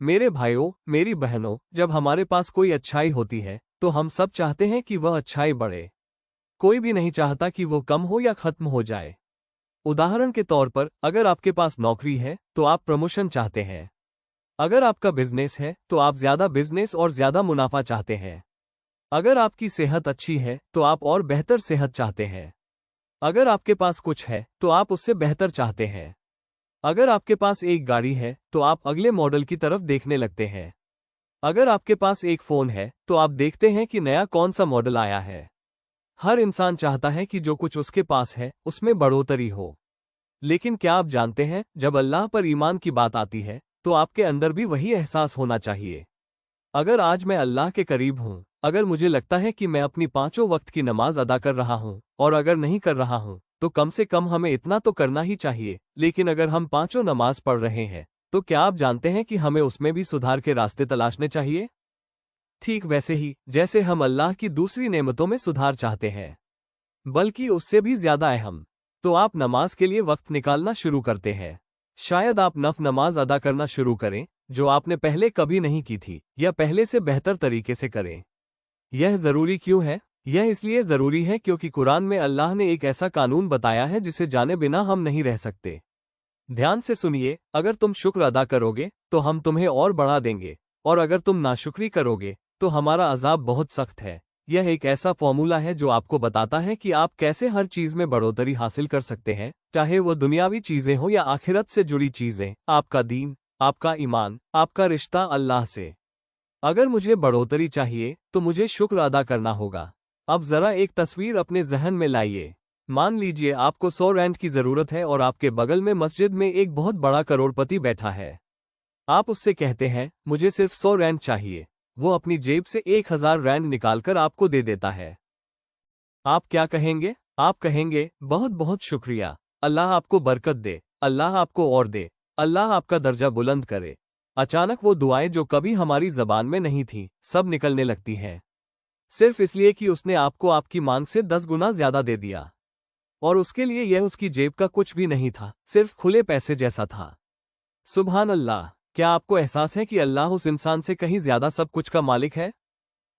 मेरे भाइयों, मेरी बहनों, जब हमारे पास कोई अच्छाई होती है तो हम सब चाहते हैं कि वह अच्छाई बढ़े। कोई भी नहीं चाहता कि वो कम हो या खत्म हो जाए। उदाहरण के तौर पर, अगर आपके पास नौकरी है तो आप प्रमोशन चाहते हैं। अगर आपका बिजनेस है तो आप ज्यादा बिजनेस और ज्यादा मुनाफा चाहते हैं। अगर आपकी सेहत अच्छी है तो आप और बेहतर सेहत चाहते हैं। अगर आपके पास कुछ है तो आप उससे बेहतर चाहते हैं। अगर आपके पास एक गाड़ी है तो आप अगले मॉडल की तरफ देखने लगते हैं। अगर आपके पास एक फोन है तो आप देखते हैं कि नया कौन सा मॉडल आया है। हर इंसान चाहता है कि जो कुछ उसके पास है उसमें बढ़ोतरी हो। लेकिन क्या आप जानते हैं, जब अल्लाह पर ईमान की बात आती है तो आपके अंदर भी वही एहसास होना चाहिए। अगर आज मैं अल्लाह के करीब हूँ, अगर मुझे लगता है कि मैं अपनी 5 वक्त की नमाज अदा कर रहा हूँ, और अगर नहीं कर रहा हूँ तो कम से कम हमें इतना तो करना ही चाहिए। लेकिन अगर हम 5 नमाज पढ़ रहे हैं तो क्या आप जानते हैं कि हमें उसमें भी सुधार के रास्ते तलाशने चाहिए? ठीक वैसे ही जैसे हम अल्लाह की दूसरी नेमतों में सुधार चाहते हैं, बल्कि उससे भी ज्यादा अहम, तो आप नमाज के लिए वक्त निकालना शुरू करते हैं। शायद आप नमाज अदा करना शुरू करें जो आपने पहले कभी नहीं की थी, या पहले से बेहतर तरीके से करें। यह जरूरी क्यों है? यह इसलिए जरूरी है क्योंकि कुरान में अल्लाह ने एक ऐसा कानून बताया है जिसे जाने बिना हम नहीं रह सकते। ध्यान से सुनिए, अगर तुम शुक्र अदा करोगे तो हम तुम्हें और बढ़ा देंगे, और अगर तुम नाशुक्री करोगे तो हमारा अजाब बहुत सख्त है। यह एक ऐसा फॉर्मूला है जो आपको बताता है कि आप कैसे हर चीज में बढ़ोतरी हासिल कर सकते हैं, चाहे वो दुनियावी चीजें हो या आखिरत से जुड़ी चीजें, आपका दीन, आपका ईमान, आपका रिश्ता अल्लाह से। अगर मुझे बढ़ोतरी चाहिए तो मुझे शुक्र अदा करना होगा। अब जरा एक तस्वीर अपने जहन में लाइए। मान लीजिए आपको 100 रैंड की जरूरत है और आपके बगल में मस्जिद में एक बहुत बड़ा करोड़पति बैठा है। आप उससे कहते हैं, मुझे सिर्फ 100 रैंड चाहिए। वो अपनी जेब से 1000 रैंड निकालकर आपको दे देता है। आप क्या कहेंगे? आप कहेंगे, बहुत बहुत शुक्रिया, अल्लाह आपको बरकत दे, अल्लाह आपको और दे, अल्लाह आपका दर्जा बुलंद करे। अचानक वो दुआएं जो कभी हमारी जबान में नहीं थी, सब निकलने लगती हैं। सिर्फ इसलिए कि उसने आपको आपकी मांग से 10 गुना ज्यादा दे दिया। और उसके लिए यह उसकी जेब का कुछ भी नहीं था, सिर्फ खुले पैसे जैसा था। सुभान अल्लाह! क्या आपको एहसास है कि अल्लाह उस इंसान से कहीं ज्यादा सब कुछ का मालिक है?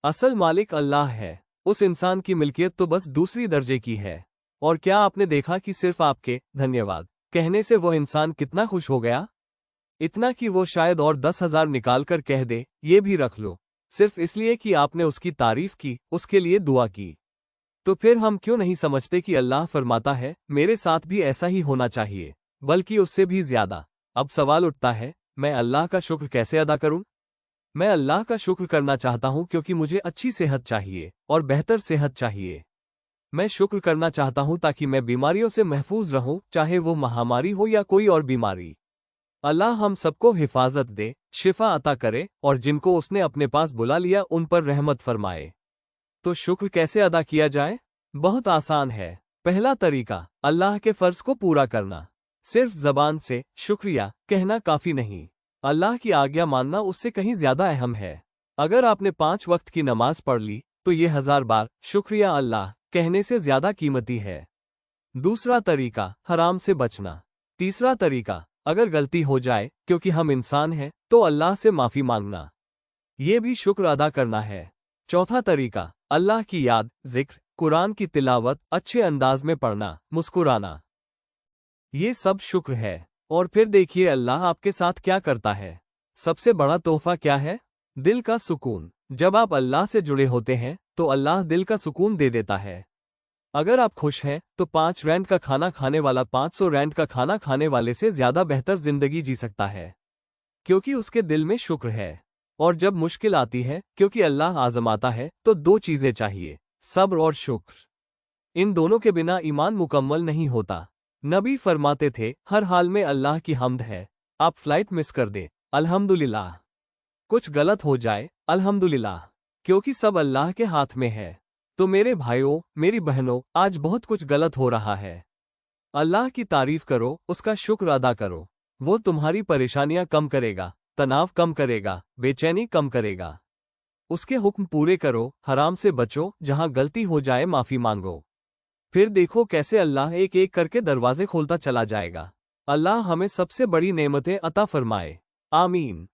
असल मालिक अल्लाह है। उस इंसान की मिल्कियत तो बस दूसरी दर्जे की है। और क्या आपने देखा कि सिर्फ आपके धन्यवाद कहने से वह इंसान कितना खुश हो गया? इतना कि वो शायद और 10,000 निकाल कर कह दे, ये भी रख लो, सिर्फ इसलिए कि आपने उसकी तारीफ की, उसके लिए दुआ की। तो फिर हम क्यों नहीं समझते कि अल्लाह फरमाता है, मेरे साथ भी ऐसा ही होना चाहिए, बल्कि उससे भी ज्यादा। अब सवाल उठता है, मैं अल्लाह का शुक्र कैसे अदा करूं? मैं अल्लाह का शुक्र करना चाहता हूं क्योंकि मुझे अच्छी सेहत चाहिए और बेहतर सेहत चाहिए। मैं शुक्र करना चाहता हूं ताकि मैं बीमारियों से महफूज रहूं, चाहे वो महामारी हो या कोई और बीमारी। अल्लाह हम सबको हिफाजत दे, शिफा अता करे, और जिनको उसने अपने पास बुला लिया उन पर रहमत फरमाए। तो शुक्र कैसे अदा किया जाए? बहुत आसान है। पहला तरीका, अल्लाह के फर्ज को पूरा करना। सिर्फ जबान से शुक्रिया कहना काफी नहीं, अल्लाह की आज्ञा मानना उससे कहीं ज्यादा अहम है। अगर आपने 5 वक्त की नमाज पढ़ ली तो ये 1000 बार शुक्रिया अल्लाह कहने से ज्यादा कीमती है। दूसरा तरीका, हराम से बचना। तीसरा तरीका, अगर गलती हो जाए, क्योंकि हम इंसान हैं, तो अल्लाह से माफी मांगना। ये भी शुक्र अदा करना है। चौथा तरीका, अल्लाह की याद, जिक्र, कुरान की तिलावत, अच्छे अंदाज में पढ़ना, मुस्कुराना। ये सब शुक्र है। और फिर देखिए अल्लाह आपके साथ क्या करता है। सबसे बड़ा तोहफा क्या है? दिल का सुकून। जब आप अल्लाह से जुड़े होते हैं तो अल्लाह दिल का सुकून दे देता है। अगर आप खुश हैं तो 5 रैंड का खाना खाने वाला 500 रैंड का खाना खाने वाले से ज्यादा बेहतर जिंदगी जी सकता है, क्योंकि उसके दिल में शुक्र है। और जब मुश्किल आती है, क्योंकि अल्लाह आजमाता है, तो 2 चीजें चाहिए, सब्र और शुक्र। इन दोनों के बिना ईमान मुकम्मल नहीं होता। नबी फरमाते थे, हर हाल में अल्लाह की हम्द है। आप फ्लाइट मिस कर दे, अल्हम्दुलिल्लाह। कुछ गलत हो जाए, अल्हम्दुलिल्लाह, क्योंकि सब अल्लाह के हाथ में है। तो मेरे भाइयों, मेरी बहनों, आज बहुत कुछ गलत हो रहा है। अल्लाह की तारीफ करो, उसका शुक्र अदा करो। वो तुम्हारी परेशानियां कम करेगा, तनाव कम करेगा, बेचैनी कम करेगा। उसके हुक्म पूरे करो, हराम से बचो, जहां गलती हो जाए माफी मांगो। फिर देखो कैसे अल्लाह एक एक करके दरवाजे खोलता चला जाएगा। अल्लाह हमें सबसे बड़ी नेमतें अता फरमाए। आमीन।